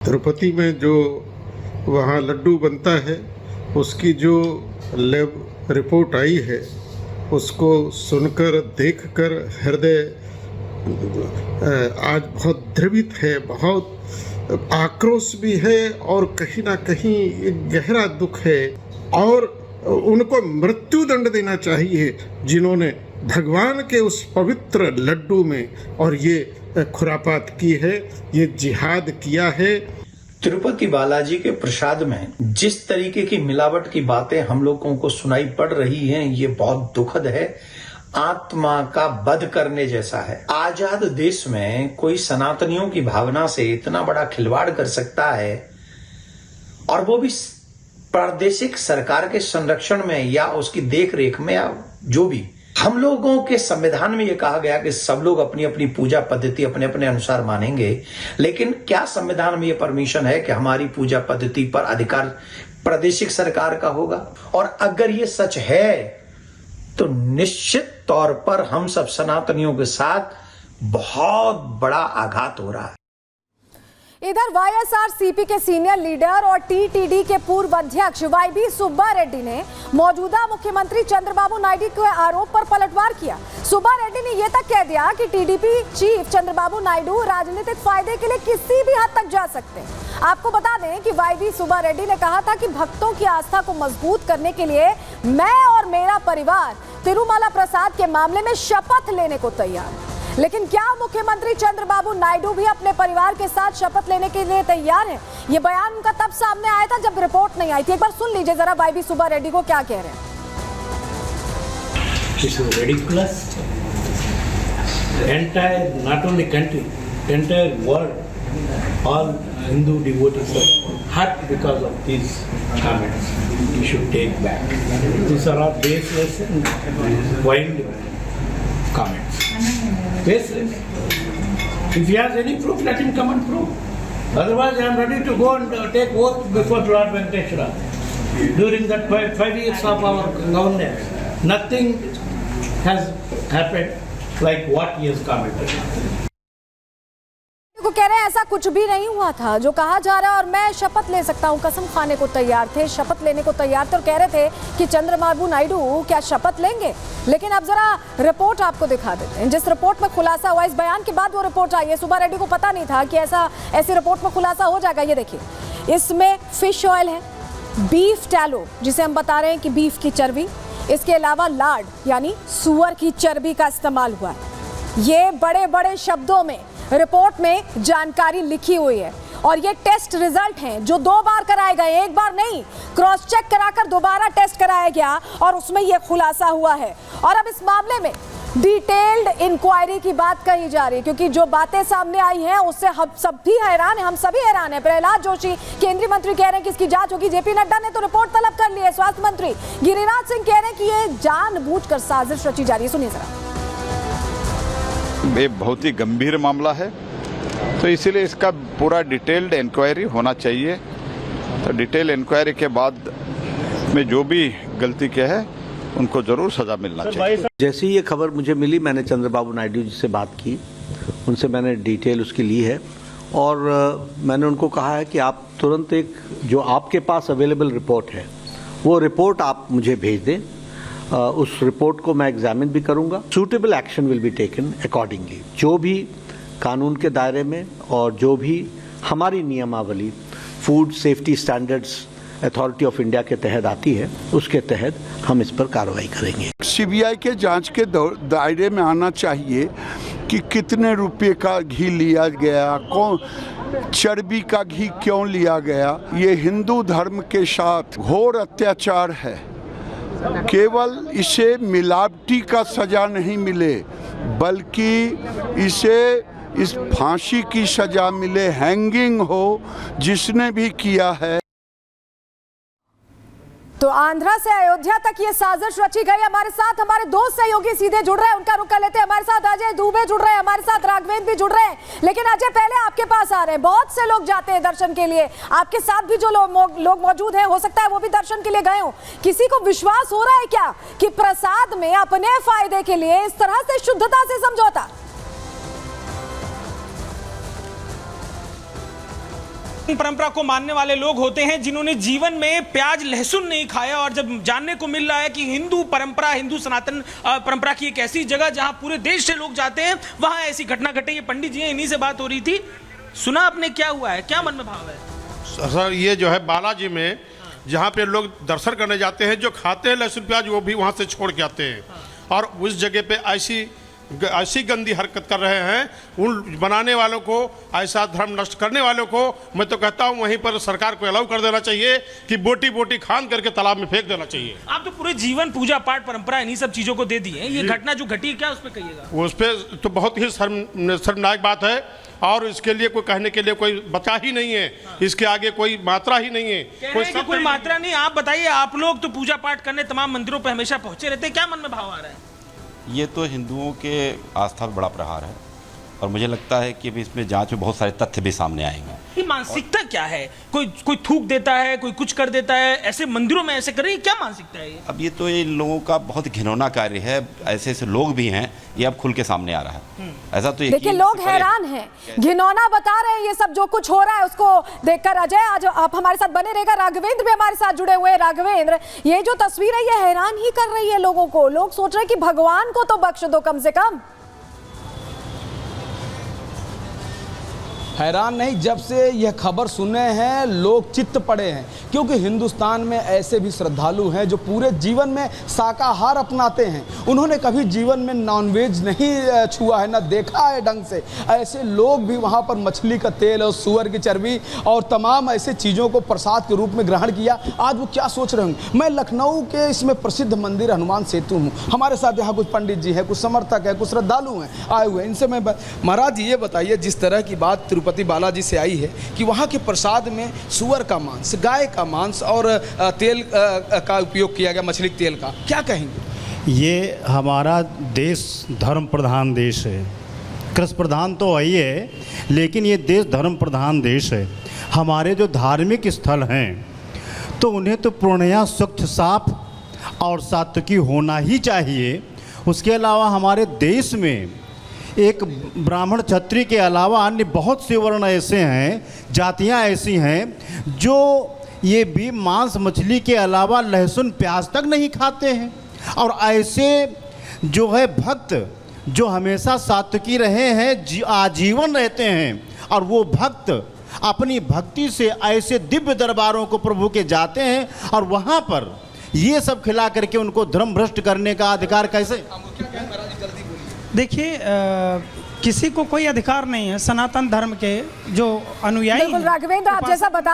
तिरुपति में जो वहाँ लड्डू बनता है उसकी जो लैब रिपोर्ट आई है उसको सुनकर देखकर हृदय आज बहुत द्रवित है, बहुत आक्रोश भी है और कहीं ना कहीं एक गहरा दुख है। और उनको मृत्युदंड देना चाहिए जिन्होंने भगवान के उस पवित्र लड्डू में और ये खुरापात की है, ये जिहाद किया है। तिरुपति बालाजी के प्रसाद में जिस तरीके की मिलावट की बातें हम लोगों को सुनाई पड़ रही हैं, ये बहुत दुखद है, आत्मा का वध करने जैसा है। आजाद देश में कोई सनातनियों की भावना से इतना बड़ा खिलवाड़ कर सकता है, और वो भी प्रादेशिक सरकार के संरक्षण में या उसकी देख रेख में, या जो भी। हम लोगों के संविधान में यह कहा गया कि सब लोग अपनी अपनी पूजा पद्धति अपने अपने अनुसार मानेंगे, लेकिन क्या संविधान में यह परमिशन है कि हमारी पूजा पद्धति पर अधिकार प्रादेशिक सरकार का होगा? और अगर ये सच है तो निश्चित तौर पर हम सब सनातनियों के साथ बहुत बड़ा आघात हो रहा है। इधर वाईएसआरसीपी के सीनियर लीडर और टीटीडी के पूर्व अध्यक्ष वाईबी सुब्बा रेड्डी ने मौजूदा मुख्यमंत्री चंद्रबाबू नायडू के आरोप पर पलटवार किया। सुब्बा रेड्डी ने यह तक कह दिया कि टीडीपी चीफ चंद्रबाबू नायडू राजनीतिक फायदे के लिए किसी भी हद तक जा सकते हैं। आपको बता दें कि वाईबी सुब्बा रेड्डी ने कहा था कि भक्तों की आस्था को मजबूत करने के लिए मैं और मेरा परिवार तिरुमला प्रसाद के मामले में शपथ लेने को तैयार है। लेकिन क्या मुख्यमंत्री चंद्रबाबू नायडू भी अपने परिवार के साथ शपथ लेने के लिए तैयार हैं? ये बयान उनका तब सामने आया था जब रिपोर्ट नहीं आई थी। एक बार सुन लीजिए जरा वाईबी सुब्बा रेड्डी को क्या कह रहे हैं। This is ridiculous. Entire, not only country, entire world, all Hindu devotees are hurt because of these comments. You should take back. These are all baseless and wild comments. Baseless. If he has any proof, let him come and prove. Otherwise, I am ready to go and take oath before Lord Venkateshwara. During that 5 years of our governance, nothing has happened like what he has commented. को कह रहे हैं ऐसा कुछ भी नहीं हुआ था जो कहा जा रहा है, और मैं शपथ ले सकता हूं। कसम खाने को तैयार थे, शपथ लेने को तैयार थे, और कह रहे थे कि चंद्रबाबू नायडू क्या शपथ लेंगे। लेकिन अब जरा रिपोर्ट आपको दिखा देते हैं, जिस रिपोर्ट में खुलासा हुआ। इस बयान के बाद वो रिपोर्ट आई है। सुब्बा रेड्डी को पता नहीं था कि ऐसी रिपोर्ट में खुलासा हो जाएगा। ये देखिए, इसमें फिश ऑयल है, बीफ टैलो जिसे हम बता रहे हैं कि बीफ की चर्बी, इसके अलावा लार्ड यानी सुअर की चर्बी का इस्तेमाल हुआ है। ये बड़े बड़े शब्दों में रिपोर्ट में जानकारी लिखी हुई है, और ये टेस्ट रिजल्ट हैं जो 2 बार कराए गए, एक बार नहीं, क्रॉस चेक कराकर दोबारा टेस्ट कराया गया, और उसमें ये खुलासा हुआ है। और अब इस मामले में डिटेल्ड इंक्वायरी की बात कही जा रही है, क्योंकि जो बातें सामने आई हैं उससे हम सब भी हैरान हैं, हम सभी हैरान हैं। प्रहलाद जोशी केंद्रीय मंत्री कह रहे हैं कि इसकी जांच होगी। जेपी नड्डा ने तो रिपोर्ट तलब कर ली है। स्वास्थ्य मंत्री गिरिराज सिंह कह रहे हैं कि ये जानबूझकर साजिश रची जा रही है। सुनिए जरा। ये बहुत ही गंभीर मामला है, तो इसीलिए इसका पूरा डिटेल्ड इंक्वायरी होना चाहिए। तो डिटेल इंक्वायरी के बाद में जो भी गलती किया है उनको जरूर सजा मिलना चाहिए। जैसे ही ये खबर मुझे मिली, मैंने चंद्रबाबू नायडू जी से बात की, उनसे मैंने डिटेल उसकी ली है, और मैंने उनको कहा है कि आप तुरंत एक जो आपके पास अवेलेबल रिपोर्ट है वो रिपोर्ट आप मुझे भेज दें। उस रिपोर्ट को मैं एग्जामिन भी करूंगा। Suitable action will be taken accordingly. जो भी कानून के दायरे में और जो भी हमारी नियमावली food safety standards authority of India के तहत आती है, उसके तहत हम इस पर कार्रवाई करेंगे। सीबीआई के जांच के दायरे में आना चाहिए कि कितने रुपए का घी लिया गया, कौन चर्बी का घी क्यों लिया गया। ये हिंदू धर्म के साथ घोर अत्याचार है। केवल इसे मिलावटी का सजा नहीं मिले, बल्कि इसे इस फांसी की सजा मिले, हैंगिंग हो जिसने भी किया है। तो आंध्रा से अयोध्या तक ये साजिश रची गई। हमारे साथ हमारे 2 सहयोगी सीधे जुड़ रहे हैं, उनका रुख कर लेते हैं। हमारे साथ अजय दुबे जुड़ रहे हैं, हमारे साथ राघवेंद्र भी जुड़ रहे हैं। लेकिन अजय, पहले आपके पास आ रहे हैं। बहुत से लोग जाते हैं दर्शन के लिए, आपके साथ भी जो लोग मौजूद हैं, हो सकता है वो भी दर्शन के लिए गए हों। किसी को विश्वास हो रहा है क्या कि प्रसाद में अपने फायदे के लिए इस तरह से शुद्धता से समझौता? परंपरा को मानने वाले लोग होते हैं जिन्होंने जीवन में प्याज लहसुन नहीं खाया, और जब जानने को मिल रहा है कि हिंदू परंपरा, हिंदू सनातन परंपरा की एक ऐसी जगह जहां पूरे देश से लोग जाते हैं, वहां ऐसी घटना घटी। ये पंडित जी हैं, इन्हीं से बात हो रही थी। सुना आपने, क्या हुआ है, क्या मन में भाव है? सर ये जो है बालाजी में जहाँ पे लोग दर्शन करने जाते हैं, जो खाते हैं लहसुन प्याज वो भी वहाँ से छोड़ के आते हैं, और उस जगह पे ऐसी गंदी हरकत कर रहे हैं। उन बनाने वालों को, ऐसा धर्म नष्ट करने वालों को मैं तो कहता हूँ वहीं पर सरकार को अलाउ कर देना चाहिए कि बोटी बोटी खान करके तालाब में फेंक देना चाहिए। आप तो पूरे जीवन पूजा पाठ परंपरा इन्हीं सब चीजों को दे दिए, ये घटना जो घटी क्या उस पर कहिएगा? उस पर तो बहुत ही शर्मनाक बात है, और इसके लिए कोई कहने के लिए कोई बचा ही नहीं है, इसके आगे कोई मात्रा ही नहीं है। कोई मात्रा नहीं। आप बताइए, आप लोग तो पूजा पाठ करने तमाम मंदिरों पर हमेशा पहुंचे रहते हैं, क्या मन में भाव आ रहा है? ये तो हिंदुओं के आस्था पर बड़ा प्रहार है, और मुझे लगता है कि अभी इसमें जांच में बहुत सारे तथ्य भी सामने आएंगे। ये मानसिकता क्या है? कोई थूक देता है, कोई कुछ कर देता है, ऐसे मंदिरों में ऐसे कर रही है, क्या मानसिकता है ये? अब ये तो इन लोगों का बहुत घिनौना कार्य है, ऐसे ऐसे लोग भी हैं, ये अब खुल के सामने आ रहा है। ऐसा तो देखिए, लोग हैरान हैं, घिनौना बता रहे हैं ये सब जो कुछ हो रहा है उसको देखकर। अजय, आज आप हमारे साथ बने रहेगा, राघवेंद्र भी हमारे साथ जुड़े हुए हैं। राघवेंद्र, ये जो तस्वीर है ये हैरान ही कर रही है लोगों को। लोग सोच रहे हैं कि भगवान को तो बख्श दो कम से कम। हैरान नहीं, जब से यह खबर सुने हैं लोग चित्त पड़े हैं, क्योंकि हिंदुस्तान में ऐसे भी श्रद्धालु हैं जो पूरे जीवन में शाकाहार अपनाते हैं। उन्होंने कभी जीवन में नॉनवेज नहीं छुआ है, ना देखा है ढंग से। ऐसे लोग भी वहाँ पर मछली का तेल और सूअर की चर्बी और तमाम ऐसे चीज़ों को प्रसाद के रूप में ग्रहण किया। आज वो क्या सोच रहे होंगे। मैं लखनऊ के इसमें प्रसिद्ध मंदिर हनुमान सेतु हूँ, हमारे साथ यहाँ कुछ पंडित जी हैं, कुछ समर्थक हैं, कुछ श्रद्धालु हैं आए हुए। इनसे मैं महाराज जी ये बताइए, जिस तरह की बात तिरुपति बालाजी से आई है कि वहाँ के प्रसाद में सूअर का मांस, गाय का मांस और तेल का उपयोग किया गया, मछली तेल का, क्या कहेंगे? ये हमारा देश धर्म प्रधान देश है, कृषि प्रधान तो वही है, लेकिन ये देश धर्म प्रधान देश है। हमारे जो धार्मिक स्थल हैं तो उन्हें तो पूर्णतः स्वच्छ, साफ और सात्विकी होना ही चाहिए। उसके अलावा हमारे देश में एक ब्राह्मण क्षत्रिय के अलावा अन्य बहुत से वर्ण ऐसे हैं, जातियां ऐसी हैं जो ये भी मांस मछली के अलावा लहसुन प्याज तक नहीं खाते हैं। और ऐसे जो है भक्त जो हमेशा सात्विकी रहे हैं, आजीवन रहते हैं, और वो भक्त अपनी भक्ति से ऐसे दिव्य दरबारों को प्रभु के जाते हैं, और वहाँ पर ये सब खिला करके उनको धर्म भ्रष्ट करने का अधिकार कैसे? देखिए, किसी को कोई अधिकार नहीं है। सनातन धर्म के जो अनुयायी बिल्कुल राघवेंद्र, आप जैसा बता